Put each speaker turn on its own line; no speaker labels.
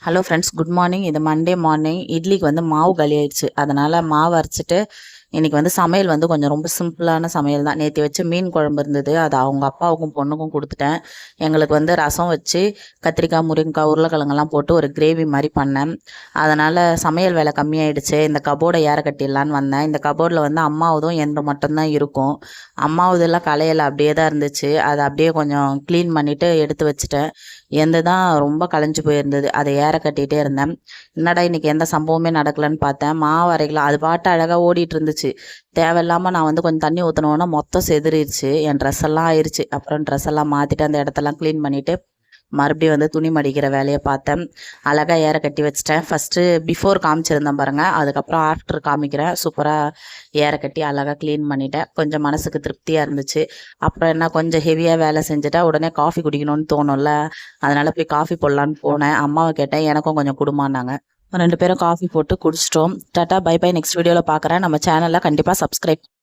Hello friends, good morning. இது Monday morning. இட்லிக்கு வந்து மாவு காலி ஆயிடுச்சு. அதனால் மாவு அரைச்சிட்டு இன்றைக்கி வந்து சமையல் வந்து கொஞ்சம் ரொம்ப சிம்பிளான சமையல் தான். நேற்று வச்ச மீன் குழம்பு இருந்தது, அது அவங்க அப்பாவுக்கும் பொண்ணுக்கும் கொடுத்துட்டேன். எங்களுக்கு வந்து ரசம் வச்சு கத்திரிக்காய், முருங்கைக்காய், உருளைக்கிழங்கெல்லாம் போட்டு ஒரு கிரேவி மாதிரி பண்ணேன். அதனால் சமையல் வேலை கம்மியாயிடுச்சு. இந்த கபோர்டை ஏற கட்டிடலான்னு வந்தேன். இந்த கபோர்டில் வந்து அம்மாவதும் எந்த மட்டும்தான் இருக்கும். அம்மாவதெல்லாம் களையலை, அப்படியே தான் இருந்துச்சு. அதை அப்படியே கொஞ்சம் க்ளீன் பண்ணிவிட்டு எடுத்து வச்சுட்டேன். எந்த தான் ரொம்ப களைஞ்சு போயிருந்தது, அதை ஏற கட்டிகிட்டே இருந்தேன். என்னடா இன்றைக்கி எந்த சம்பவமே நடக்கலைன்னு பார்த்தேன். மாவு அரைக்கலாம், அது பாட்டு அழகாக ஓடிட்டு இருந்துச்சு. தேவையில்லாமல் நான் வந்து கொஞ்சம் தண்ணி ஊற்றினோன்னா மொத்தம் செதறிடுச்சு. என் ட்ரெஸ் எல்லாம் ஆயிடுச்சு. அப்புறம் ட்ரெஸ் எல்லாம் மாற்றிட்டு அந்த இடத்தெல்லாம் க்ளீன் பண்ணிவிட்டு மறுபடியும் வந்து துணி மடிக்கிற வேலையை பார்த்தேன். அழகாக ஏற கட்டி வச்சிட்டேன். ஃபஸ்ட்டு பிஃபோர் காமிச்சிருந்தேன் பாருங்கள், அதுக்கப்புறம் ஆஃப்டர் காமிக்கிறேன். சூப்பராக ஏற கட்டி அழகாக க்ளீன் பண்ணிட்டேன். கொஞ்சம் மனசுக்கு திருப்தியாக இருந்துச்சு. அப்புறம் என்ன, கொஞ்சம் ஹெவியாக வேலை செஞ்சுட்டா உடனே காஃபி குடிக்கணும்னு தோணும்ல, அதனால் போய் காஃபி போடலான்னு போனேன். அம்மாவை கேட்டேன், எனக்கும் கொஞ்சம் குடுமான்னாங்க. 2 பேரும் காஃபி போட்டு குடிச்சிட்டோம். Tata, bye bye. நெக்ஸ்ட் வீடியோவில் பார்க்குறேன். நம்ம சேனலில் கண்டிப்பாக சப்ஸ்கிரைப்